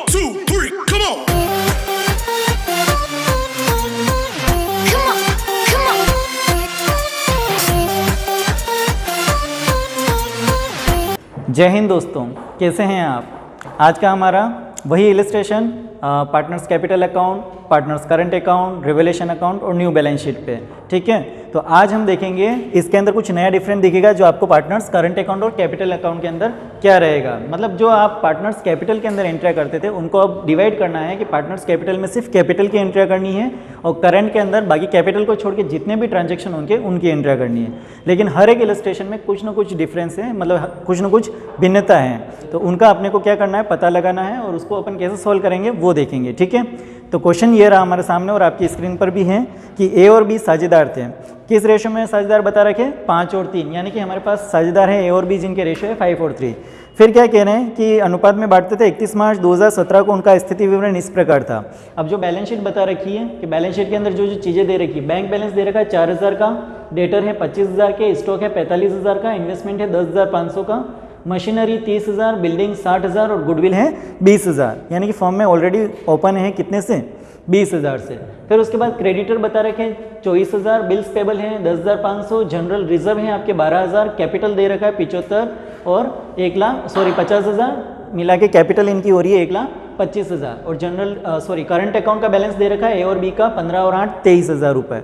2, 3, come on. जय हिंद दोस्तों, कैसे हैं आप। आज का हमारा वही illustration partners capital account, partners current account, revelation account और न्यू बैलेंस शीट पे, ठीक है। तो आज हम देखेंगे इसके अंदर कुछ नया डिफरेंट दिखेगा जो आपको पार्टनर्स करंट अकाउंट और कैपिटल अकाउंट के अंदर क्या रहेगा। मतलब जो आप पार्टनर्स कैपिटल के अंदर एंट्रिया करते थे उनको अब डिवाइड करना है कि पार्टनर्स कैपिटल में सिर्फ कैपिटल की एंट्रिया करनी है और करंट के अंदर बाकी कैपिटल को छोड़ के जितने भी ट्रांजेक्शन होंगे उनकी एंट्रिया करनी है। लेकिन हर एक इलस्ट्रेशन में कुछ ना कुछ डिफरेंस है, मतलब कुछ ना कुछ भिन्नता है, तो उनका अपने को क्या करना है, पता लगाना है और उसको अपन कैसे सॉल्व करेंगे वो देखेंगे, ठीक है। तो क्वेश्चन ये रहा हमारे सामने और आपकी स्क्रीन पर भी है कि ए और बी साझेदार थे। किस रेशो में साझेदार बता रखे, 5 और 3, यानी कि हमारे पास साझेदार है ए और बी जिनके रेशो है 5 और 3। फिर क्या कह रहे हैं कि अनुपात में बांटते थे। 31 मार्च 2017 को उनका स्थिति विवरण इस प्रकार था। अब जो बैलेंस शीट बता रखी है कि बैलेंस शीट के अंदर जो जो चीज़ें दे रखी है, बैंक बैलेंस दे रखा है 4000 का, डेटर है 25,000 के, स्टॉक है 45,000 का, इन्वेस्टमेंट है 10,500 का, मशीनरी 30,000, बिल्डिंग 60,000 और गुडविल है 20,000, यानी कि फॉर्म में ऑलरेडी ओपन है कितने से, 20,000 से। फिर उसके बाद क्रेडिटर बता रखे हैं 24,000, बिल्स पेबल हैं 10,500, जनरल रिजर्व हैं आपके 12,000, कैपिटल दे रखा है 75 और 50,000 मिला के कैपिटल इनकी हो रही है 1,25,000 और जनरल करंट अकाउंट का बैलेंस दे रखा है ए और बी का 15 और 8 23,000 रुपये।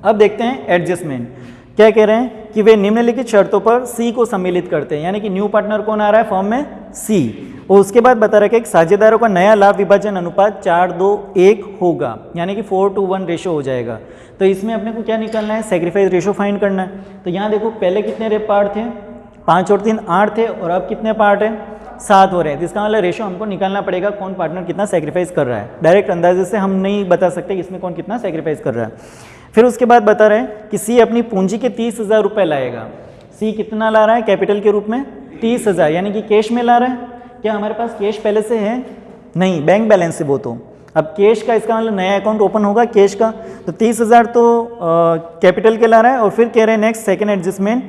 अब देखते हैं एडजस्टमेंट। क्या कह रहे हैं कि वे निम्नलिखित शर्तों पर सी को सम्मिलित करते हैं, यानी कि न्यू पार्टनर कौन आ रहा है फॉर्म में, सी। और उसके बाद बता रखा है कि साझेदारों का नया लाभ विभाजन अनुपात 4:2:1 होगा, यानी कि 4:1 रेशो हो जाएगा। तो इसमें अपने को क्या निकालना है, सेक्रीफाइस रेशो फाइंड करना है। तो यहाँ देखो पहले कितने पार्ट थे, 5 और 3 8 थे और अब कितने पार्ट है, 7 हो रहे हैं। तो इसका मतलब रेशो हमको निकालना पड़ेगा कौन पार्टनर कितना सेक्रीफाइस कर रहा है। डायरेक्ट अंदाजे से हम नहीं बता सकते कि इसमें कौन कितना सेक्रीफाइस कर रहा है। फिर उसके बाद बता रहे हैं कि सी अपनी पूंजी के 30,000 रुपये लाएगा। सी कितना ला रहा है कैपिटल के रूप में, 30,000, यानी कि कैश में ला रहा है। क्या हमारे पास कैश पहले से है, नहीं, बैंक बैलेंस से वो तो। अब कैश का इसका मतलब नया अकाउंट ओपन होगा कैश का, तो 30,000 तो कैपिटल के ला रहा है। और फिर कह रहे हैं नेक्स्ट सेकेंड एडजस्टमेंट,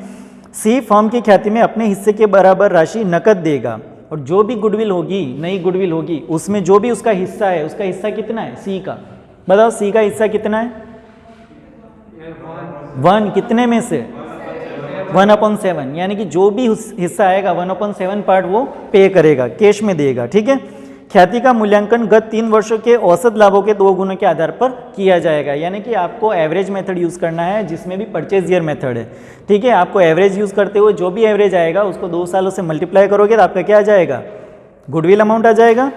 सी फर्म की ख्याति में अपने हिस्से के बराबर राशि नकद देगा और जो भी गुडविल होगी, नई गुडविल होगी, उसमें जो भी उसका हिस्सा है, उसका हिस्सा कितना है सी का, बताओ सी का हिस्सा कितना है, 1 कितने में से, 1/7, यानी कि जो भी हिस्सा आएगा 1/7 पार्ट वो पे करेगा, कैश में देगा, ठीक है। ख्याति का मूल्यांकन गत 3 वर्षों के औसत लाभों के 2 गुना के आधार पर किया जाएगा, यानी कि आपको एवरेज मेथड यूज़ करना है जिसमें भी परचेज ईयर मेथड है, ठीक है। आपको एवरेज यूज़ करते हुए जो भी एवरेज आएगा उसको 2 सालों से मल्टीप्लाई करोगे तो आपका क्या आ जाएगा, गुडविल अमाउंट आ जाएगा।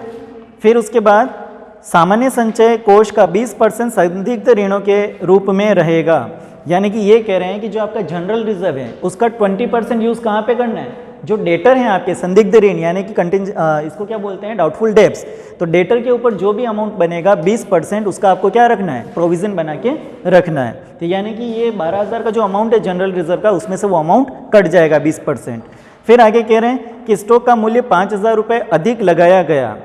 फिर उसके बाद सामान्य संचय कोष का 20% संदिग्ध ऋणों के रूप में रहेगा, यानी कि ये कह रहे हैं कि जो आपका जनरल रिजर्व है उसका 20% यूज़ कहाँ पे करना है, जो डेटर हैं आपके संदिग्ध ऋण, यानी कि इसको क्या बोलते हैं, डाउटफुल डेब्ट्स। तो डेटर के ऊपर जो भी अमाउंट बनेगा 20% उसका आपको क्या रखना है, प्रोविजन बना के रखना है। तो यानी कि ये 12,000 का जो अमाउंट है जनरल रिजर्व का, उसमें से वो अमाउंट कट जाएगा 20%। फिर आगे कह रहे हैं कि स्टॉक का मूल्य 5,000 रुपये अधिक लगाया गया,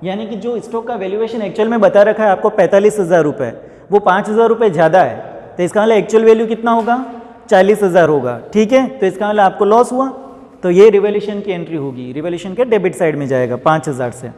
यानी कि जो स्टॉक का वैल्यूएशन एक्चुअल में बता रखा है आपको 45,000 रुपये, वो 5,000 रुपये ज़्यादा है, तो इसका मतलब एक्चुअल वैल्यू कितना होगा, 40,000 होगा, ठीक है। तो इसका मतलब आपको लॉस हुआ, तो ये रिवैल्यूएशन की एंट्री होगी, रिवैल्यूएशन के डेबिट साइड में जाएगा 5,000 से।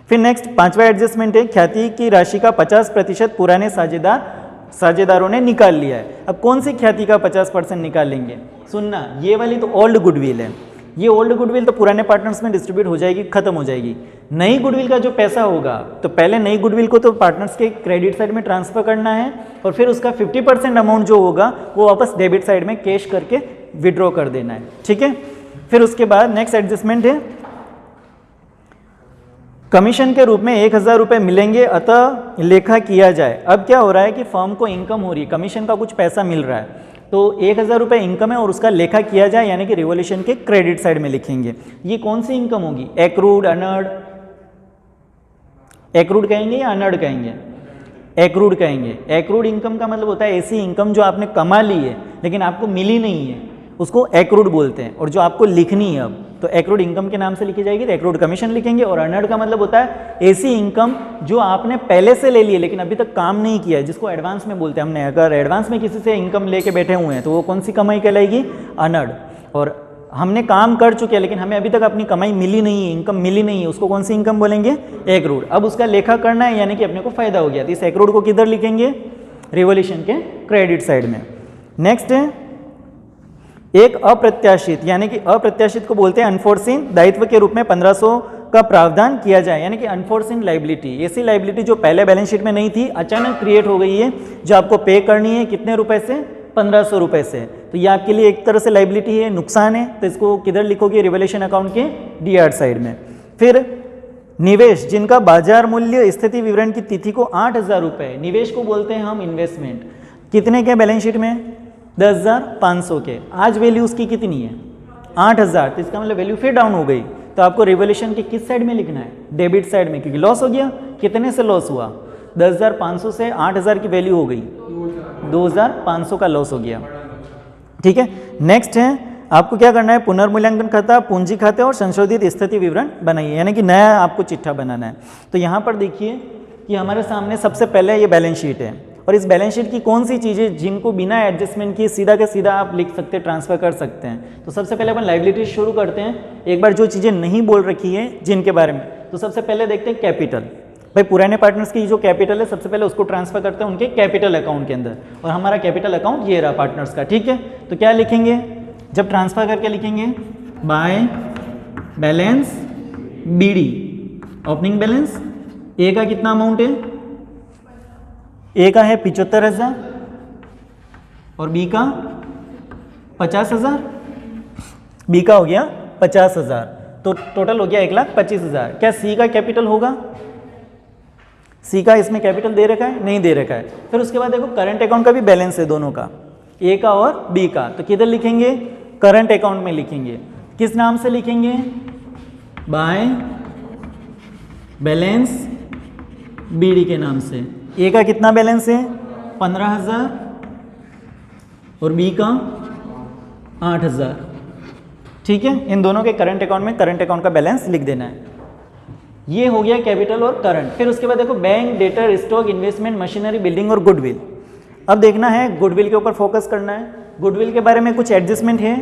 फिर नेक्स्ट 5वां एडजस्टमेंट है, ख्याति की राशि का 50% पुराने साझेदारों ने निकाल लिया है। अब कौन सी ख्याति का 50% निकालेंगे, सुनना, ये वाली तो ओल्ड गुडविल है, ये ओल्ड गुडविल तो पुराने पार्टनर्स में डिस्ट्रीब्यूट हो जाएगी, खत्म हो जाएगी। नई गुडविल का जो पैसा होगा, तो पहले नई गुडविल को तो पार्टनर्स के क्रेडिट साइड में ट्रांसफर करना है और फिर उसका 50% अमाउंट जो होगा वो वापस डेबिट साइड में कैश करके विड्रॉ कर देना है, ठीक है। फिर उसके बाद नेक्स्ट एडजस्टमेंट है, कमीशन के रूप में 1,000 रुपये मिलेंगे, अतः लेखा किया जाए। अब क्या हो रहा है कि फर्म को इनकम हो रही है, कमीशन का कुछ पैसा मिल रहा है, तो 1,000 रुपये इनकम है और उसका लेखा किया जाए, यानी कि रिवॉल्यूशन के क्रेडिट साइड में लिखेंगे। ये कौन सी इनकम होगी, एक्रूड, अनर्ड, एक्रूड कहेंगे या अनर्ड कहेंगे, एक्रूड कहेंगे। एक्रूड इनकम का मतलब होता है ऐसी इनकम जो आपने कमा ली है लेकिन आपको मिली नहीं है, उसको एक्रूड बोलते हैं। और जो आपको लिखनी है अब, तो एक्रूड इनकम के नाम से लिखी जाएगी, तो एक्रूड कमीशन लिखेंगे। और अनर्ड का मतलब होता है ऐसी इनकम जो आपने पहले से ले ली है लेकिन अभी तक काम नहीं किया है, जिसको एडवांस में बोलते हैं हमने। अगर एडवांस में किसी से इनकम लेके बैठे हुए हैं तो वो कौन सी कमाई कहलाएगी, अनर्ड। और हमने काम कर चुके हैं लेकिन हमें अभी तक अपनी कमाई मिली नहीं है, इनकम मिली नहीं है, उसको कौन सी इनकम बोलेंगे? एक्रूड। अब उसका लेखा करना है यानी कि अपने को फायदा हो गया, तो इस एक्रूड को किधर लिखेंगे? रिवोल्यूशन के क्रेडिट साइड में। नेक्स्ट है एक अप्रत्याशित, यानी कि अप्रत्याशित को बोलते हैं अनफोर्सिन दायित्व के रूप में 1500 का प्रावधान किया जाए, यानी कि अनफोर्सिन लाइबिलिटी, ऐसी लाइबिलिटी जो पहले बैलेंस शीट में नहीं थी, अचानक क्रिएट हो गई है, जो आपको पे करनी है कितने रुपए से? 1500 रुपए से। तो ये आपके लिए एक तरह से लाइबिलिटी है, नुकसान है, तो इसको किधर लिखोगे? रिवोल्यूशन अकाउंट के डीआर साइड में। फिर निवेश जिनका बाजार मूल्य स्थिति विवरण की तिथि को 8000 रुपये, निवेश को बोलते हैं हम इन्वेस्टमेंट, कितने के बैलेंस शीट में? 10,500 के। आज वैल्यू उसकी कितनी है? 8000, तो इसका मतलब वैल्यू फिर डाउन हो गई, तो आपको रिवोल्यूशन के किस साइड में लिखना है? डेबिट साइड में, क्योंकि लॉस हो गया। कितने से लॉस हुआ? 10,500 से 8000 की वैल्यू हो गई, 2500 का लॉस हो गया। ठीक है, नेक्स्ट है आपको क्या करना है? पुनर्मूल्यांकन खाता, पूंजी खाते और संशोधित स्थिति विवरण बनाइए, यानी कि नया आपको चिट्ठा बनाना है। तो यहाँ पर देखिए कि हमारे सामने सबसे पहले ये बैलेंस शीट है, और इस बैलेंस शीट की कौन सी चीज़ें जिनको बिना एडजस्टमेंट किए सीधा के सीधा आप लिख सकते हैं, ट्रांसफर कर सकते हैं। तो सबसे पहले अपन लायबिलिटी शुरू करते हैं। एक बार जो चीज़ें नहीं बोल रखी है जिनके बारे में, तो सबसे पहले देखते हैं कैपिटल। भाई पुराने पार्टनर्स की जो कैपिटल है सबसे पहले उसको ट्रांसफर करते हैं उनके कैपिटल अकाउंट के अंदर, और हमारा कैपिटल अकाउंट ये रहा पार्टनर्स का। ठीक है, तो क्या लिखेंगे जब ट्रांसफर करके? लिखेंगे by balance BD, opening balance. A का कितना अमाउंट है? ए का है 75,000 और बी का 50,000। बी का हो गया 50,000, तो टोटल हो गया 1,25,000। क्या सी का कैपिटल होगा? सी का इसमें कैपिटल दे रखा है? नहीं दे रखा है। फिर उसके बाद देखो करंट अकाउंट का भी बैलेंस है दोनों का, ए का और बी का, तो किधर लिखेंगे? करंट अकाउंट में लिखेंगे। किस नाम से लिखेंगे? बाय बैलेंस बीडी के नाम से। ए का कितना बैलेंस है? 15,000 और बी का 8,000। ठीक है, इन दोनों के करंट अकाउंट में करंट अकाउंट का बैलेंस लिख देना है। ये हो गया कैपिटल और करंट। फिर उसके बाद देखो bank, debtor, stock, investment, machinery, building और गुडविल। अब देखना है गुडविल के ऊपर फोकस करना है। गुडविल के बारे में कुछ एडजस्टमेंट है?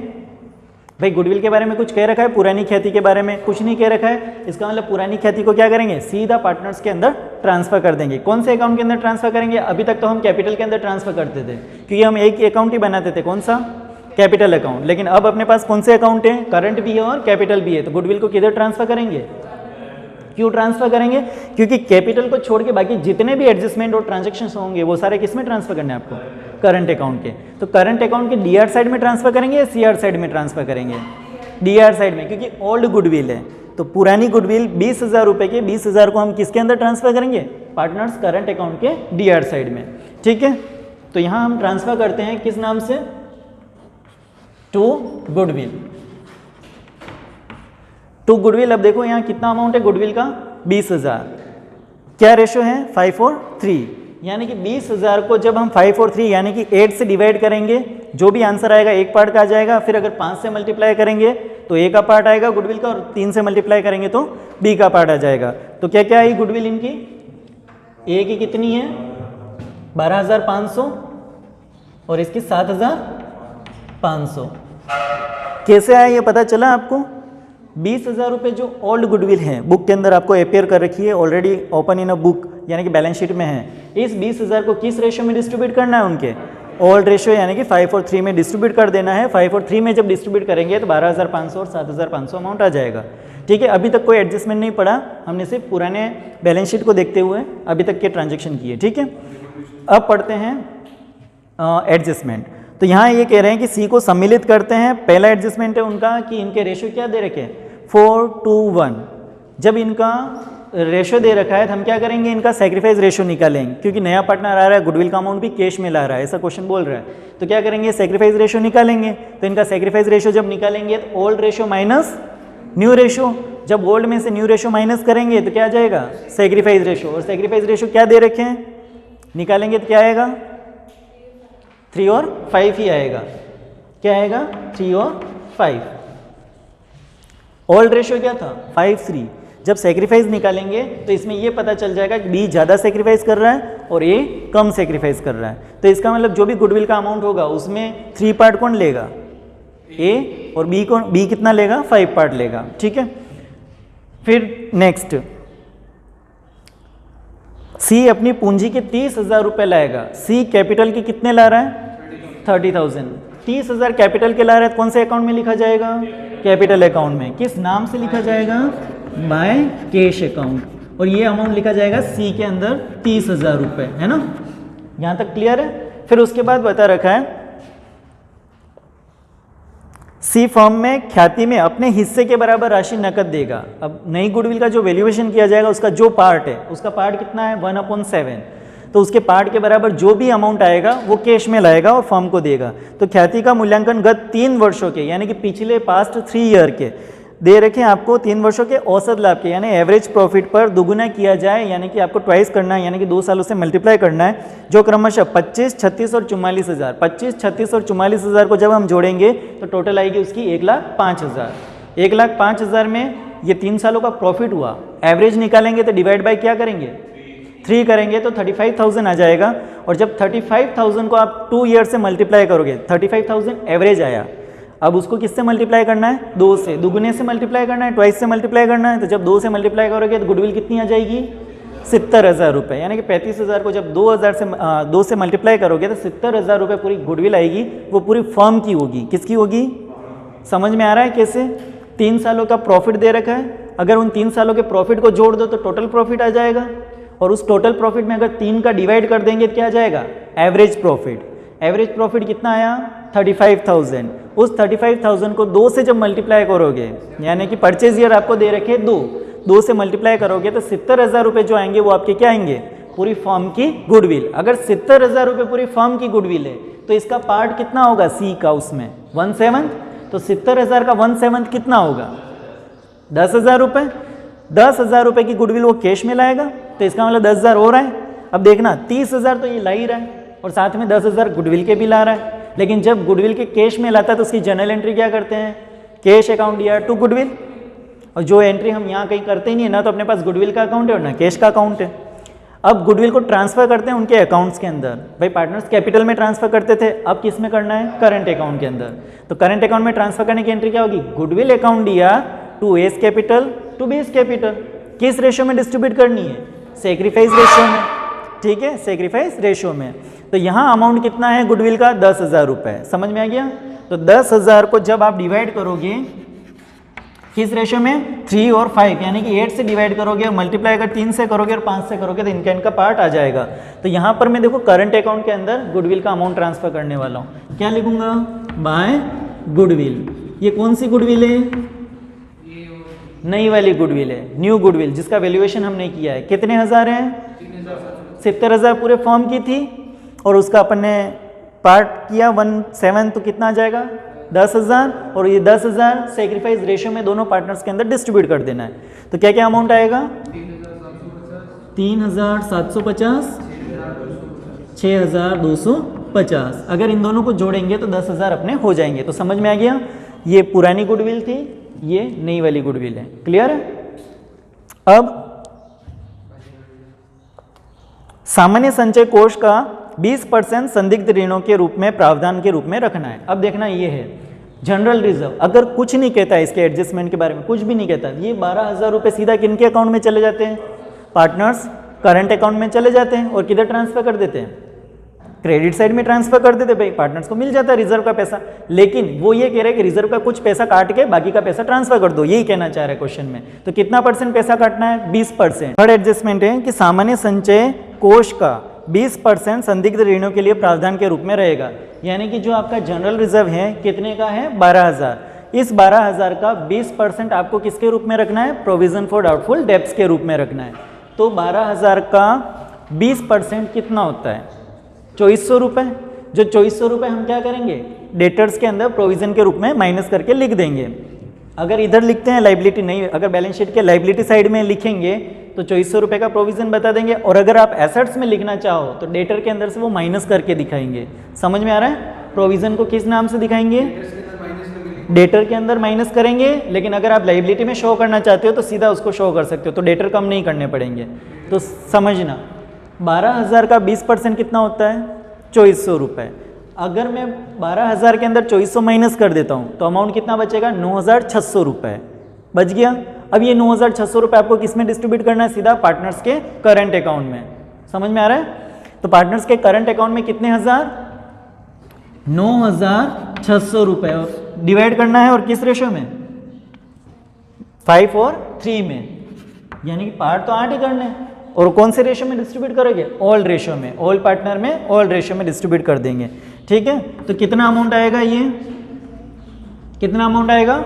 भाई गुडविल के बारे में कुछ कह रखा है? पुरानी ख्याति के बारे में कुछ नहीं कह रखा है। इसका मतलब पुरानी ख्याति को क्या करेंगे? सीधा पार्टनर्स के अंदर ट्रांसफर कर देंगे। कौन से अकाउंट के अंदर ट्रांसफर करेंगे? अभी तक तो हम कैपिटल के अंदर ट्रांसफर करते थे, क्योंकि हम एक ही अकाउंट ही बनाते थे। कौन सा? Capital account. लेकिन अब अपने पास कौन से अकाउंट है? करंट भी है और कैपिटल भी है, तो गुडविल को किधर ट्रांसफर करेंगे? क्यों ट्रांसफर करेंगे? क्योंकि कैपिटल को छोड़ के बाकी जितने भी एडजस्टमेंट और ट्रांजैक्शन होंगे वो सारे किस में ट्रांसफर करने हैं आपको? करंट अकाउंट के। तो करंट अकाउंट के डीआर साइड में ट्रांसफर करेंगे या सीआर साइड में ट्रांसफर करेंगे? डीआर साइड में, क्योंकि ओल्ड गुडविल है। तो पुरानी गुडविल 20,000 रुपये के 20,000 को हम किसके अंदर ट्रांसफर करेंगे? पार्टनर्स करंट अकाउंट के डीआर साइड में। ठीक है, तो यहाँ हम ट्रांसफर करते हैं किस नाम से? To goodwill. To goodwill. अब देखो यहाँ कितना अमाउंट है गुडविल का? 20,000। क्या रेशो है? 5/3, यानी कि 20,000 को जब हम 5/3 यानी कि 8 से डिवाइड करेंगे, जो भी आंसर आएगा एक पार्ट का आ जाएगा। फिर अगर 5 से मल्टीप्लाई करेंगे तो ए का पार्ट आएगा गुडविल का, और 3 से मल्टीप्लाई करेंगे तो बी का पार्ट आ जाएगा। तो क्या क्या आई गुडविल इनकी? ए की कितनी है? 12,500 और इसकी 7,500। कैसे आया ये पता चला आपको? 20,000 रुपये जो ओल्ड गुडविल है, बुक के अंदर आपको अपेयर कर रखी है, already open in a book यानी कि बैलेंस शीट में है। इस 20,000 को किस रेशियो में डिस्ट्रीब्यूट करना है? उनके ओल्ड रेशियो यानी कि 5/3 में डिस्ट्रीब्यूट कर देना है। 5/3 में जब डिस्ट्रीब्यूट करेंगे तो 12,500 और 7,500 अमाउंट आ जाएगा। ठीक है, अभी तक कोई एडजस्टमेंट नहीं पड़ा, हमने सिर्फ पुराने बैलेंस शीट को देखते हुए अभी तक के ट्रांजेक्शन किए। ठीक है, अब पढ़ते हैं एडजस्टमेंट। तो यहाँ ये कह रहे हैं कि सी को सम्मिलित करते हैं। पहला एडजस्टमेंट है उनका कि इनके रेशियो क्या दे रखे? 4:1। जब इनका रेशो दे रखा है तो हम क्या करेंगे? इनका सेक्रीफाइस रेशो निकालेंगे, क्योंकि नया पार्टनर आ रहा है, गुडविल का अमाउंट भी कैश में ला रहा है, ऐसा क्वेश्चन बोल रहा है। तो क्या करेंगे? सेक्रीफाइस रेशो निकालेंगे। तो इनका सेक्रीफाइस रेशो जब निकालेंगे तो old ratio minus new ratio. जब ओल्ड में से न्यू रेशो माइनस करेंगे तो क्या आ जाएगा? Sacrifice ratio. और सेक्रीफाइस रेशो क्या दे रखे हैं? निकालेंगे तो क्या आएगा? 3 और 5 ही आएगा। क्या आएगा? 3 और 5। ओल्ड रेशो क्या था? 5:3। जब सेक्रीफाइस निकालेंगे तो इसमें ये पता चल जाएगा कि बी ज़्यादा सेक्रीफाइस कर रहा है और ए कम सेक्रीफाइस कर रहा है। तो इसका मतलब जो भी गुडविल का अमाउंट होगा उसमें 3 पार्ट कौन लेगा? ए, और बी कितना लेगा, 5 पार्ट लेगा, ठीक है। फिर नेक्स्ट सी अपनी पूंजी के 30,000 रुपये लाएगा। सी कैपिटल की कितने ला रहा है, 30,000। 30,000 कैपिटल के ला रहा है, कौन से अकाउंट में लिखा जाएगा, कैपिटल अकाउंट में। किस नाम से लिखा जाएगा, बाय कैश अकाउंट। और ये अमाउंट लिखा जाएगा सी के अंदर 30,000 रुपये, है ना, यहाँ तक क्लियर है। फिर उसके बाद बता रखा है सी फर्म में ख्याति में अपने हिस्से के बराबर राशि नकद देगा। अब नई गुडविल का जो वैल्यूएशन किया जाएगा उसका जो पार्ट है, उसका पार्ट कितना है, 1/7, तो उसके पार्ट के बराबर जो भी अमाउंट आएगा वो कैश में लाएगा और फर्म को देगा। तो ख्याति का मूल्यांकन गत 3 वर्षों के, यानी कि पिछले पास्ट 3 ईयर के दे रखे हैं आपको, 3 वर्षों के औसत लाभ के, यानी एवरेज प्रॉफिट पर दुगुना किया जाए, यानी कि आपको ट्वाइस करना है, यानी कि 2 सालों से मल्टीप्लाई करना है, जो क्रमशः 25, 36 और 44,000। 25, 36 और 44,000 को जब हम जोड़ेंगे तो टोटल आएगी उसकी 1,05,000। 1,05,000 में ये 3 सालों का प्रॉफिट हुआ, एवरेज निकालेंगे तो डिवाइड बाई क्या करेंगे, 3 करेंगे तो 35,000 आ जाएगा। और जब 35,000 को आप 2 ईयर से मल्टीप्लाई करोगे, 35,000 एवरेज आया, अब उसको किससे मल्टीप्लाई करना है, 2 से, दुगुने से मल्टीप्लाई करना है, ट्वाइस से मल्टीप्लाई करना है। तो जब 2 से मल्टीप्लाई करोगे तो गुडविल कितनी आ जाएगी, 70,000 रुपये, यानी कि 35,000 को जब 2 से मल्टीप्लाई करोगे तो 70,000 रुपये पूरी गुडविल आएगी। वो पूरी फर्म की होगी, किसकी होगी, समझ में आ रहा है कैसे। 3 सालों का प्रॉफिट दे रखा है, अगर उन 3 सालों के प्रॉफिट को जोड़ दो तो टोटल प्रॉफिट आ जाएगा, और उस टोटल प्रॉफिट में अगर 3 का डिवाइड कर देंगे तो क्या आ जाएगा, एवरेज प्रॉफिट। एवरेज प्रॉफिट कितना आया, 35,000। उस 35,000 को 2 से जब मल्टीप्लाई करोगे, यानी कि परचेज ईयर आपको दे रखे 2 से मल्टीप्लाई करोगे तो 70,000 रुपये जो आएंगे वो आपके क्या आएंगे, पूरी फर्म की गुडविल। अगर 70,000 रुपये पूरी फर्म की गुडविल है तो इसका पार्ट कितना होगा सी का, उसमें 1/7, तो 70,000 का 1/7 कितना होगा, 10,000 रुपये। 10,000 रुपये की गुडविल वो कैश में लाएगा, तो इसका मतलब 10,000 हो रहा है। अब देखना 30,000 तो ये ला ही रहा है और साथ में 10,000 गुडविल के भी ला रहा है। लेकिन जब गुडविल के कैश में लाता है तो उसकी जनरल एंट्री क्या करते हैं, कैश अकाउंट या टू गुडविल। और जो एंट्री हम यहाँ कहीं करते ही नहीं है, ना तो अपने पास गुडविल का अकाउंट है और ना कैश का अकाउंट है। अब गुडविल को ट्रांसफर करते हैं उनके अकाउंट्स के अंदर। भाई पार्टनर्स कैपिटल में ट्रांसफर करते थे, अब किस में करना है, करंट अकाउंट के अंदर। तो करंट अकाउंट में ट्रांसफर करने की एंट्री क्या होगी, गुडविल अकाउंट दिया to A's capital to B's capital. किस रेशियो में डिस्ट्रीब्यूट करनी है, सेक्रीफाइस रेशियो में, ठीक है, सेक्रीफाइस रेशियो में। तो यहाँ अमाउंट कितना है गुडविल का, 10,000 रुपये, समझ में आ गया। तो 10,000 को जब आप डिवाइड करोगे किस रेशियो में, 3 और 5, यानी कि 8 से डिवाइड करोगे और मल्टीप्लाई अगर 3 से करोगे और 5 से करोगे तो इनका पार्ट आ जाएगा। तो यहाँ पर मैं देखो करंट अकाउंट के अंदर गुडविल का अमाउंट ट्रांसफर करने वाला हूँ, क्या लिखूंगा, बाय गुडविल। ये कौन सी गुडविल है, नई वाली गुडविल है, न्यू गुडविल, जिसका वैल्यूएशन हमने किया है। कितने हज़ार है, 70,000 पूरे फॉर्म की थी, और उसका अपन ने पार्ट किया 1/7, तो कितना आ जाएगा, 10,000। और ये 10,000 सेक्रीफाइस रेशियो में दोनों पार्टनर्स के अंदर डिस्ट्रीब्यूट कर देना है। तो क्या क्या अमाउंट आएगा, 3,750, 6,250। अगर इन दोनों को जोड़ेंगे तो 10,000 अपने हो जाएंगे। तो समझ में आ गया, ये पुरानी गुडविल थी, ये नई वाली गुडविल है, क्लियर है। अब सामान्य संचय कोष का 20% संदिग्ध ऋणों के रूप में प्रावधान के रूप में रखना है। अब देखना ये है जनरल रिजर्व, अगर कुछ नहीं कहता है इसके एडजस्टमेंट के बारे में, कुछ भी नहीं कहता, ये 12,000 रुपये सीधा किनके अकाउंट में चले जाते हैं, पार्टनर्स करंट अकाउंट में चले जाते हैं। और किधर ट्रांसफर कर देते हैं, क्रेडिट साइड में ट्रांसफर कर देते, भाई पार्टनर्स को मिल जाता है रिजर्व का पैसा। लेकिन वो ये कह रहे हैं कि रिजर्व का कुछ पैसा काट के बाकी का पैसा ट्रांसफर कर दो, यही कहना चाह रहे हैं क्वेश्चन में। तो कितना % पैसा काटना है, 20%। थर्ड एडजस्टमेंट है कि सामान्य संचय कोष का 20% संदिग्ध ऋणों के लिए प्रावधान के रूप में रहेगा। यानी कि जो आपका जनरल रिजर्व है कितने का है, 12,000। इस 12,000 का 20% आपको किसके रूप में रखना है, प्रोविजन फॉर डाउटफुल डेब्ट्स के रूप में रखना है। तो 12,000 का 20% कितना होता है, 2,400 रुपये। जो 2,400 रुपये हम क्या करेंगे, डेटर्स के अंदर प्रोविजन के रूप में माइनस करके लिख देंगे। अगर इधर लिखते हैं लाइबिलिटी नहीं, अगर बैलेंस शीट के लाइबिलिटी साइड में लिखेंगे तो 2,400 रुपये का प्रोविजन बता देंगे। और अगर आप एसेट्स में लिखना चाहो तो डेटर के अंदर से वो माइनस करके दिखाएंगे। समझ में आ रहा है, प्रोविजन को किस नाम से दिखाएंगे, डेटर के अंदर माइनस करेंगे। लेकिन अगर आप लाइबिलिटी में शो करना चाहते हो तो सीधा उसको शो कर सकते हो, तो डेटर कम नहीं करने पड़ेंगे। तो समझना 12,000 का 20% कितना होता है, 2,400 रुपये। अगर मैं 12,000 के अंदर 2400 माइनस कर देता हूँ तो अमाउंट कितना बचेगा? 9,600 रुपये बच गया। अब ये 9,600 रुपये आपको किस में डिस्ट्रीब्यूट करना है? सीधा पार्टनर्स के करंट अकाउंट में। समझ में आ रहा है? तो पार्टनर्स के करंट अकाउंट में कितने हज़ार? 9,600 रुपये डिवाइड करना है। और किस रेशो में? 5 और 3 में, यानी कि पार्ट तो 8 ही करने हैं। और कौन से रेशो में डिस्ट्रीब्यूट करोगे? ऑल रेशो में, ऑल पार्टनर में, ऑल रेशो में डिस्ट्रीब्यूट कर देंगे। ठीक है, तो कितना अमाउंट आएगा? ये कितना अमाउंट आएगा?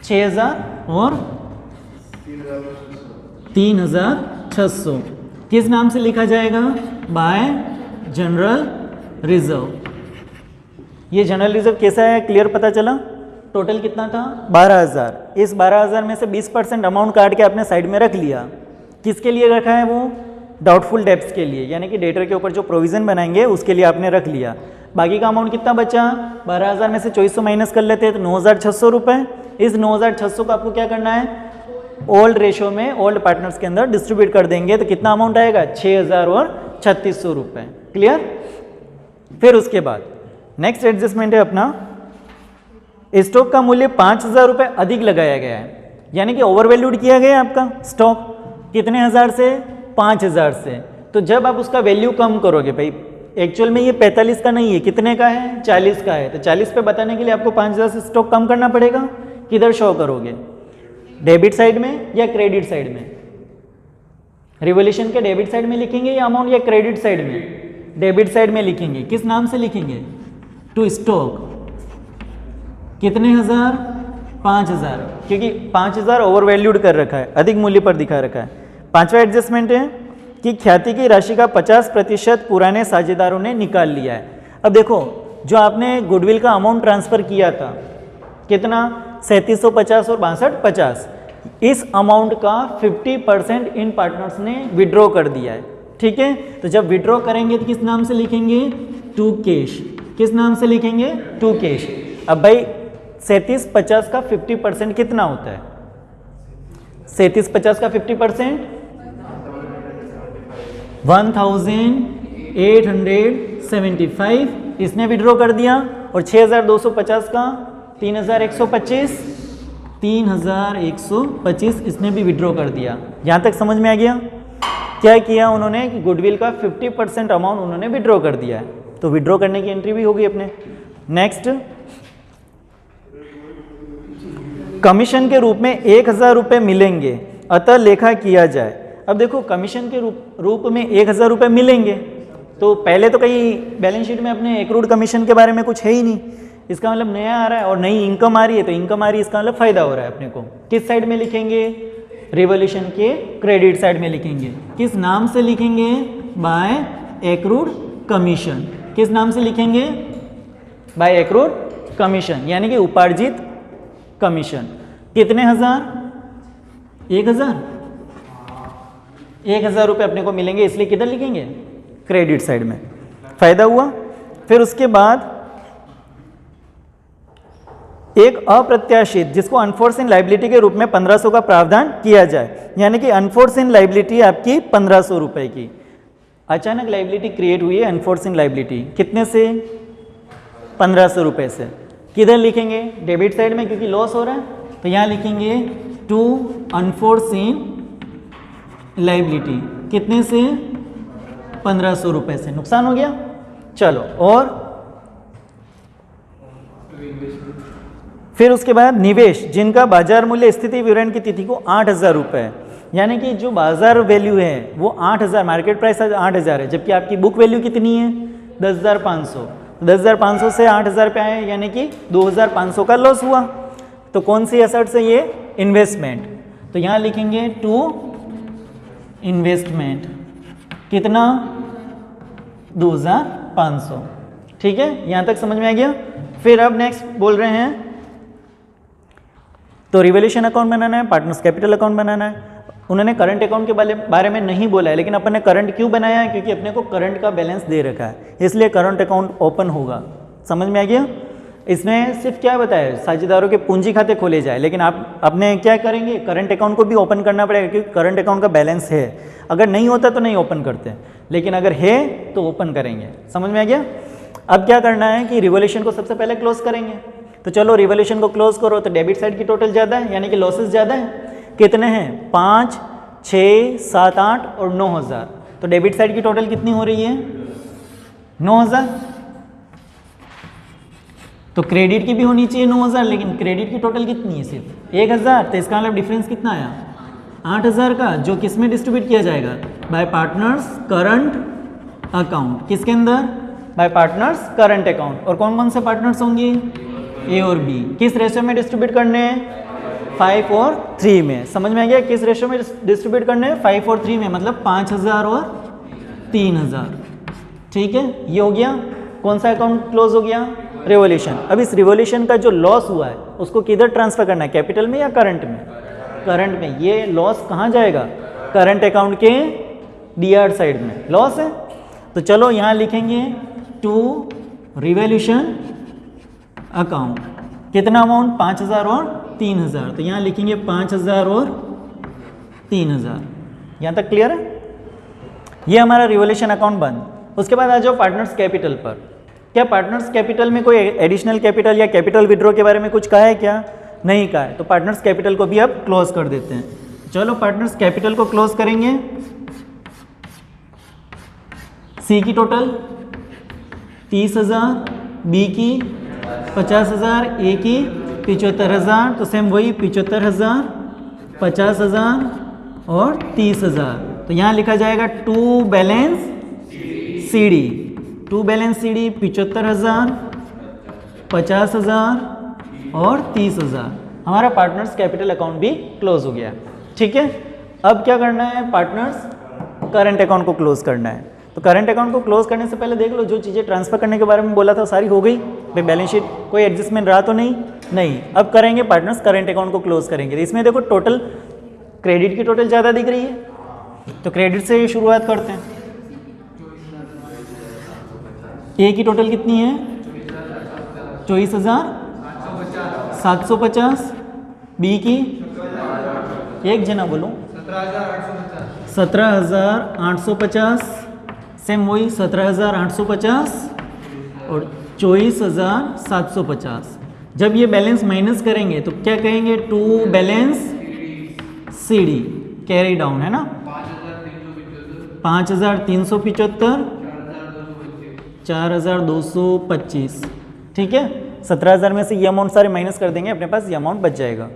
6,000 और 3,600। किस नाम से लिखा जाएगा? Bye general reserve. ये जनरल रिजर्व कैसा है? क्लियर पता चला? टोटल कितना था? 12,000। इस 12,000 में से 20% अमाउंट काट के आपने साइड में रख लिया। किसके लिए रखा है? वो डाउटफुल डेब्ट्स के लिए, यानी कि डेटर के ऊपर जो प्रोविजन बनाएंगे उसके लिए आपने रख लिया। बाकी का अमाउंट कितना बचा? 12,000 में से 2400 माइनस कर लेते हैं तो 9,600 रुपये। इस 9,600 को आपको क्या करना है? ओल्ड रेशो में, ओल्ड पार्टनर्स के अंदर डिस्ट्रीब्यूट कर देंगे। तो कितना अमाउंट आएगा? 6,000 और 3,600 रुपये। क्लियर? फिर उसके बाद नेक्स्ट एडजस्टमेंट है अपना, स्टॉक का मूल्य 5,000 रुपये अधिक लगाया गया है, यानी कि ओवर वैल्यूड किया गया है आपका स्टॉक। कितने हज़ार से? 5,000 से। तो जब आप उसका वैल्यू कम करोगे, भाई एक्चुअल में ये 45 का नहीं है, कितने का है? 40 का है। तो 40 पे बताने के लिए आपको 5,000 से स्टॉक कम करना पड़ेगा। किधर शो करोगे? डेबिट साइड में या क्रेडिट साइड में? रिवोल्यूशन के डेबिट साइड में लिखेंगे या अमाउंट, या क्रेडिट साइड में? डेबिट साइड में लिखेंगे। किस नाम से लिखेंगे? To stock. कितने हज़ार? 5,000, क्योंकि 5,000 ओवर वैल्यूड कर रखा है, अधिक मूल्य पर दिखा रखा है। पांचवा एडजस्टमेंट है कि ख्याति की राशि का 50% पुराने साझेदारों ने निकाल लिया है। अब देखो, जो आपने गुडविल का अमाउंट ट्रांसफ़र किया था, कितना? 3750 और 6250। इस अमाउंट का 50% इन पार्टनर्स ने विड्रॉ कर दिया है। ठीक है, तो जब विड्रॉ करेंगे तो किस नाम से लिखेंगे? To cash. किस नाम से लिखेंगे? To cash. अब भाई 3750 का 50% कितना होता है? 3750 का 50% 1,875 इसने विड्रॉ कर दिया। और 6,250 का 3,125 इसने भी विड्रॉ कर दिया। यहाँ तक समझ में आ गया? क्या किया उन्होंने कि गुडविल का 50% अमाउंट उन्होंने विड्रॉ कर दिया है। तो विड्रॉ करने की एंट्री भी होगी अपने। नेक्स्ट, कमीशन के रूप में 1,000 रुपये मिलेंगे, अतः लेखा किया जाए। अब देखो, कमीशन के रूप में 1,000 रुपये मिलेंगे, तो पहले तो कहीं बैलेंस शीट में अपने एक्रूड कमीशन के बारे में कुछ है ही नहीं। इसका मतलब नया आ रहा है और नई इनकम आ रही है, तो इनकम आ रही है, इसका मतलब फ़ायदा हो रहा है अपने को। किस साइड में लिखेंगे? रिवोल्यूशन के क्रेडिट साइड में लिखेंगे। किस नाम से लिखेंगे? By accrued commission. किस नाम से लिखेंगे? बाय एक्रूड कमीशन, यानी कि उपार्जित कमीशन। कितने हज़ार? 1,000। 1,000 रुपये अपने को मिलेंगे, इसलिए किधर लिखेंगे? क्रेडिट साइड में। फायदा हुआ। फिर उसके बाद एक अप्रत्याशित, जिसको अनफोर्सिन लाइबिलिटी के रूप में 1,500 का प्रावधान किया जाए, यानी कि अनफोर्सिन लाइबिलिटी आपकी 1,500 रुपये की। अचानक लाइबिलिटी क्रिएट हुई है, अनफोर्सिन लाइबिलिटी, कितने से? 1,500 रुपये से। किधर लिखेंगे? डेबिट साइड में, क्योंकि लॉस हो रहा है, तो यहाँ लिखेंगे टू अनफोर्सिन लाइबिलिटी। कितने से? 1,500 रुपये से। नुकसान हो गया। चलो, और फिर उसके बाद निवेश, जिनका बाजार मूल्य स्थिति विवरण की तिथि को 8,000 रुपये है, यानी कि जो बाजार वैल्यू है वो 8,000, मार्केट प्राइस 8,000 है, जबकि आपकी बुक वैल्यू कितनी है? 10,500। 10,500 से 8,000 पे आए, यानी कि 2,500 का लॉस हुआ। तो कौन सी एसेट से? ये इन्वेस्टमेंट। तो यहाँ लिखेंगे टू इन्वेस्टमेंट। कितना? 2,500। ठीक है, यहाँ तक समझ में आ गया। फिर अब नेक्स्ट बोल रहे हैं, तो रिवोल्यूशन अकाउंट बनाना है, पार्टनर्स कैपिटल अकाउंट बनाना है। उन्होंने करंट अकाउंट के बारे में नहीं बोला है, लेकिन अपन ने करंट क्यों बनाया है? क्योंकि अपने को करंट का बैलेंस दे रखा है, इसलिए करंट अकाउंट ओपन होगा। समझ में आ गया? इसमें सिर्फ क्या बताया? साझेदारों के पूंजी खाते खोले जाए, लेकिन आप अपने क्या करेंगे? करंट अकाउंट को भी ओपन करना पड़ेगा, क्योंकि करंट अकाउंट का बैलेंस है। अगर नहीं होता तो नहीं ओपन करते, लेकिन अगर है तो ओपन करेंगे। समझ में आ गया? अब क्या करना है कि रिवोल्यूशन को सबसे पहले क्लोज करेंगे। तो चलो रिवोल्यूशन को क्लोज करो तो डेबिट साइड की टोटल ज़्यादा है, यानी कि लॉसेस ज़्यादा है। कितने हैं? 5, 6, 7, 8 और 9,000। तो डेबिट साइड की टोटल कितनी हो रही है? 9,000। तो क्रेडिट की भी होनी चाहिए 9,000, लेकिन क्रेडिट की टोटल कितनी है? सिर्फ 1,000। तो इसका मतलब डिफरेंस कितना आया? 8,000 का, जो किस में डिस्ट्रीब्यूट किया जाएगा? Bye partners current account. किसके अंदर? Bye partners current account. और कौन कौन से पार्टनर्स होंगे? ए और बी। किस रेशियो में डिस्ट्रीब्यूट करने हैं? 5 और 3 में। समझ में आ गया? किस रेशियो में डिस्ट्रीब्यूट करने हैं? 5 और 3 में, मतलब 5,000 और 3,000। ठीक है, ये हो गया। कौन सा अकाउंट क्लोज हो गया? रिवोल्यूशन। अब इस रिवोल्यूशन का जो लॉस हुआ है उसको किधर ट्रांसफर करना है? कैपिटल में या करंट में? करंट में। ये लॉस कहाँ जाएगा? करंट अकाउंट के डीआर साइड में लॉस है। तो चलो यहाँ लिखेंगे टू रिवोल्यूशन अकाउंट। कितना अमाउंट? 5,000 और 3,000। तो यहाँ लिखेंगे 5,000 और 3,000। यहाँ तक क्लियर है? ये हमारा रिवोल्यूशन अकाउंट बंद। उसके बाद आ जाओ पार्टनर्स कैपिटल पर। क्या पार्टनर्स कैपिटल में कोई एडिशनल कैपिटल या कैपिटल विड्रॉ के बारे में कुछ कहा है क्या? नहीं कहा है। तो पार्टनर्स कैपिटल को भी अब क्लोज कर देते हैं। चलो पार्टनर्स कैपिटल को क्लोज करेंगे। सी की टोटल 30,000, बी की 50,000, ए की 75,000। तो सेम वही 75,000, 50,000 और 30,000। तो यहाँ लिखा जाएगा to balance C D. To balance C D 75,000, 50,000 और 30,000। हमारा पार्टनर्स कैपिटल अकाउंट भी क्लोज हो गया। ठीक है, अब क्या करना है? पार्टनर्स करंट अकाउंट को क्लोज करना है। तो करंट अकाउंट को क्लोज करने से पहले देख लो, जो चीज़ें ट्रांसफर करने के बारे में बोला था सारी हो गई भाई। बैलेंस शीट कोई एडजस्टमेंट रहा तो नहीं। अब करेंगे पार्टनर्स करंट अकाउंट को क्लोज करेंगे। इसमें देखो टोटल क्रेडिट की टोटल ज़्यादा दिख रही है, तो क्रेडिट से शुरुआत करते हैं। ए की टोटल कितनी है? 24,750। बी की एक जना बोलो 17,850। सेम वही 17,850 और 24,750। जब ये बैलेंस माइनस करेंगे तो क्या कहेंगे? To balance C D carry down, है ना? 5,375, 4,225। ठीक है, 17,000 में से ये अमाउंट सारे माइनस कर देंगे, अपने पास ये अमाउंट बच जाएगा।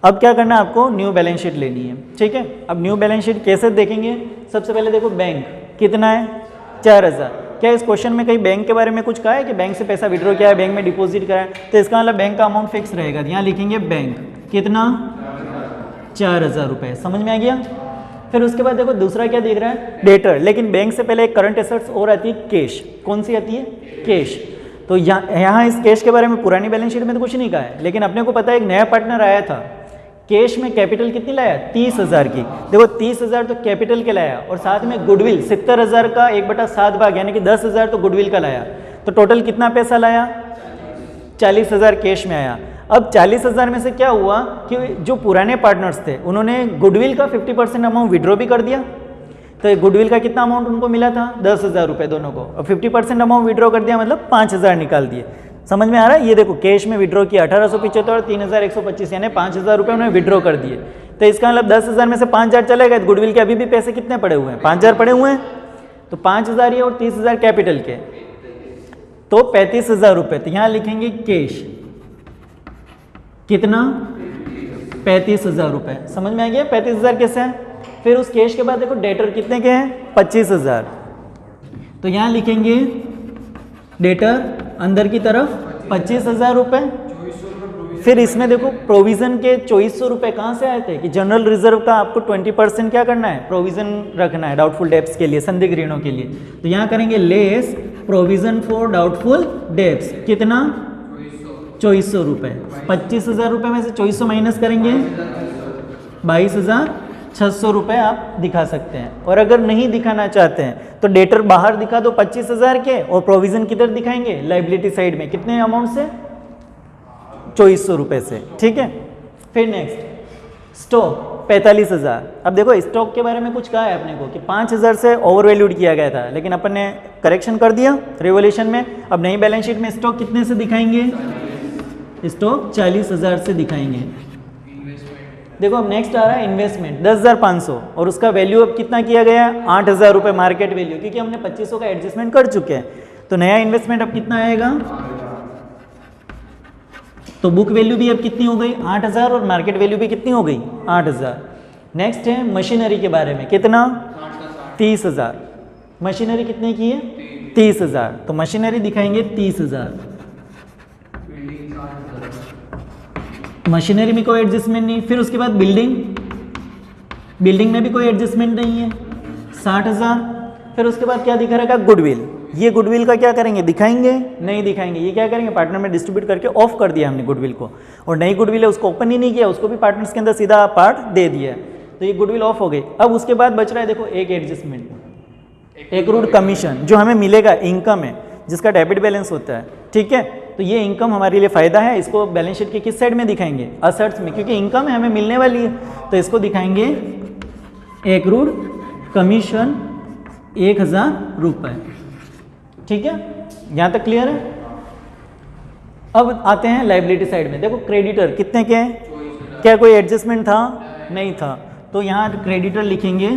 अब क्या करना है आपको? न्यू बैलेंस शीट लेनी है। ठीक है, अब न्यू बैलेंस शीट कैसे देखेंगे? सबसे पहले देखो बैंक कितना है? 4,000। क्या इस क्वेश्चन में कहीं बैंक के बारे में कुछ कहा है कि बैंक से पैसा विड्रॉ किया है, बैंक में डिपॉजिट करा है? तो इसका मतलब बैंक का अमाउंट फिक्स रहेगा। यहाँ लिखेंगे बैंक कितना? 4,000 रुपये। समझ में आ गया? फिर उसके बाद देखो दूसरा क्या दिख रहा है? डेटर। लेकिन बैंक से पहले एक करंट एसेट्स और आती है, कैश। कौन सी आती है? कैश। तो यहाँ इस कैश के बारे में पुरानी बैलेंस शीट में तो कुछ नहीं कहा है, लेकिन अपने को पता है एक नया पार्टनर आया था, कैश में कैपिटल कितनी लाया? 30,000 की। देखो 30,000 तो कैपिटल के लाया और साथ में गुडविल 70,000 का 1/7 भाग यानी कि 10,000 तो गुडविल का लाया। तो टोटल कितना पैसा लाया? 40,000 कैश में आया। अब 40,000 में से क्या हुआ कि जो पुराने पार्टनर्स थे उन्होंने गुडविल का 50% अमाउंट विड्रॉ भी कर दिया। तो गुडविल का कितना अमाउंट उनको मिला था? 10,000 रुपये दोनों को। और 50% अमाउंट विड्रॉ कर दिया, मतलब 5,000 निकाल दिए। समझ में आ रहा है? ये देखो कैश में विड्रॉ किया 1875 और 3,125 यानी 5,000 रुपये उन्होंने विड्रॉ कर दिए। तो इसका मतलब 10,000 में से 5,000 चले गए। गुडविल के अभी भी पैसे कितने पड़े हुए हैं? 5,000 पड़े हुए हैं। तो 5,000 ये और 30,000 कैपिटल के, तो 35,000 रुपये। तो यहाँ लिखेंगे कैश कितना? 35,000 रुपये। समझ में आ गया 35,000 कैसे है? फिर उस कैश के बाद देखो डेटर कितने के हैं? 25,000। तो यहाँ लिखेंगे डेटर अंदर की तरफ 25,000 रुपये। फिर इसमें देखो प्रोविजन के 2,400 रुपये कहाँ से आए थे कि जनरल रिजर्व का आपको 20% क्या करना है? प्रोविजन रखना है डाउटफुल डेब्ट्स के लिए, संदिग्ध ऋणों के लिए। तो यहाँ करेंगे less provision for doubtful debts. कितना? 2,400 रुपये। 25,000 रुपये में से 2,400 माइनस करेंगे 22,600 रुपये आप दिखा सकते हैं। और अगर नहीं दिखाना चाहते हैं तो डेटर बाहर दिखा दो 25,000 के, और प्रोविजन किधर दिखाएंगे? लाइबिलिटी साइड में। कितने अमाउंट से? 2,400 रुपये से। ठीक है, फिर नेक्स्ट स्टॉक। 45,000। अब देखो स्टॉक के बारे में कुछ कहा है अपने को कि 5,000 से ओवर वैल्यूड किया गया था, लेकिन अपन ने करेक्शन कर दिया रिवोल्यूशन में। अब नई बैलेंस शीट में स्टॉक कितने से दिखाएंगे? स्टॉक 40,000 से दिखाएंगे। देखो अब नेक्स्ट आ रहा है इन्वेस्टमेंट 10,500 और उसका वैल्यू अब कितना किया गया है? 8,000 रुपये मार्केट वैल्यू, क्योंकि हमने 2500 का एडजस्टमेंट कर चुके हैं। तो नया इन्वेस्टमेंट अब कितना आएगा? तो बुक वैल्यू भी अब कितनी हो गई? 8,000 और मार्केट वैल्यू भी कितनी हो गई? 8,000। नेक्स्ट है मशीनरी के बारे में, कितना? 30,000। मशीनरी कितने की है? 30,000। तो मशीनरी दिखाएंगे 30,000। मशीनरी में कोई एडजस्टमेंट नहीं। फिर उसके बाद बिल्डिंग में भी कोई एडजस्टमेंट नहीं है, 60,000। फिर उसके बाद क्या दिखा रखा? गुडविल। ये गुडविल का क्या करेंगे? दिखाएंगे? नहीं दिखाएंगे। ये क्या करेंगे? पार्टनर में डिस्ट्रीब्यूट करके ऑफ कर दिया हमने गुडविल को, और नई गुडविल है उसको ओपन ही नहीं किया, उसको भी पार्टनर्स के अंदर सीधा पार्ट दे दिया। तो ये गुडविल ऑफ हो गई। अब उसके बाद बच रहा है देखो एक एडजस्टमेंट, एक्रूड कमीशन, जो हमें मिलेगा, इनकम है जिसका डेबिट बैलेंस होता है। ठीक है, तो ये इनकम हमारे लिए फ़ायदा है। इसको बैलेंस शीट के किस साइड में दिखाएंगे? असेट्स में, क्योंकि इनकम है हमें मिलने वाली है। तो इसको दिखाएंगे एक्रूड कमीशन 1,000 रुपये। ठीक है, यहाँ तक क्लियर है? अब आते हैं लाइबिलिटी साइड में। देखो क्रेडिटर कितने के हैं? क्या कोई एडजस्टमेंट था? नहीं था। तो यहाँ क्रेडिटर लिखेंगे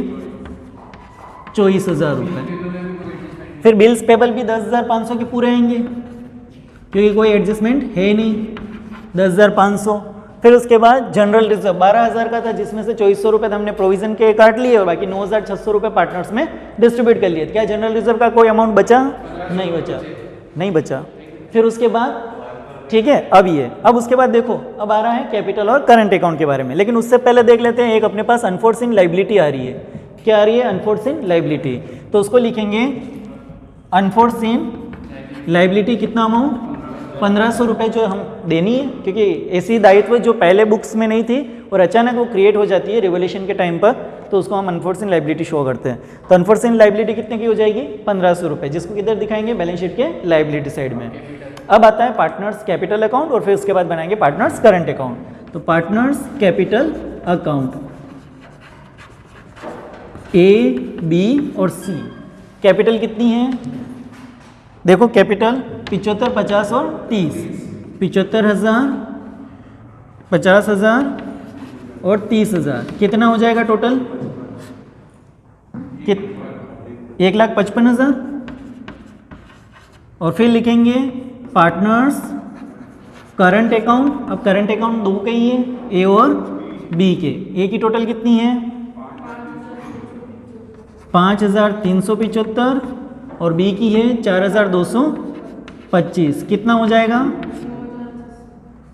24,000 रुपये। फिर बिल्स पेबल भी 10,500 के पूरे आएंगे, क्योंकि कोई एडजस्टमेंट है नहीं, 10,500। फिर उसके बाद जनरल रिजर्व 12,000 का था, जिसमें से 2400 रुपये तो हमने प्रोविजन के काट लिए और बाकी 9,600 रुपये पार्टनर्स में डिस्ट्रीब्यूट कर लिए। क्या जनरल रिजर्व का कोई अमाउंट बचा? नहीं बचा। फिर उसके बाद ठीक है, अब उसके बाद देखो अब आ रहा है कैपिटल और करंट अकाउंट के बारे में। लेकिन उससे पहले देख लेते हैं, एक अपने पास अनफोर्सिन लाइबिलिटी आ रही है। क्या आ रही है? Unforeseen liability. तो उसको लिखेंगे अनफोर्सिन लाइबिलिटी, कितना अमाउंट? 1,500 रुपये जो हम देनी है, क्योंकि ऐसी दायित्व जो पहले बुक्स में नहीं थी और अचानक वो क्रिएट हो जाती है रिवोल्यूशन के टाइम पर, तो उसको हम अनफोर्सिन लाइबिलिटी शो करते हैं। तो अनफोर्सिन लाइबिलिटी कितने की हो जाएगी? 1,500 रुपये, जिसको किधर दिखाएंगे? बैलेंस शीट के लाइबिलिटी साइड में। अब आता है पार्टनर्स कैपिटल अकाउंट और फिर उसके बाद बनाएंगे पार्टनर्स करंट अकाउंट। तो पार्टनर्स कैपिटल अकाउंट ए, बी और सी। कैपिटल कितनी है? देखो कैपिटल 75, 50 और 30। 75,000, 50,000 और 30,000, कितना हो जाएगा टोटल? 1,55,000। और फिर लिखेंगे पार्टनर्स करंट अकाउंट। अब करंट अकाउंट दो के ही है, ए और बी के। ए की टोटल कितनी है? 5,375 और बी की है 4,225। कितना हो जाएगा?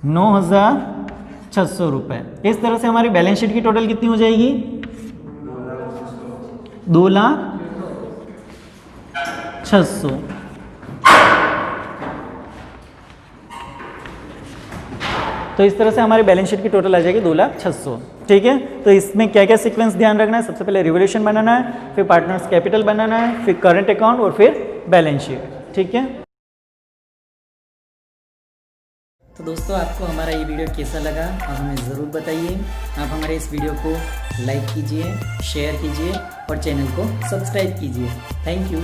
9,600 रुपये। इस तरह से हमारी बैलेंस शीट की टोटल कितनी हो जाएगी? 2,06,000। तो इस तरह से हमारी बैलेंस शीट की टोटल आ जाएगी 2,06,000। ठीक है, तो इसमें क्या क्या सीक्वेंस ध्यान रखना है? सबसे पहले रिवोल्यूशन बनाना है, फिर पार्टनर्स कैपिटल बनाना है, फिर करंट अकाउंट और फिर बैलेंस शीट। ठीक है, तो दोस्तों आपको हमारा ये वीडियो कैसा लगा आप हमें ज़रूर बताइए। आप हमारे इस वीडियो को लाइक कीजिए, शेयर कीजिए और चैनल को सब्सक्राइब कीजिए। Thank you.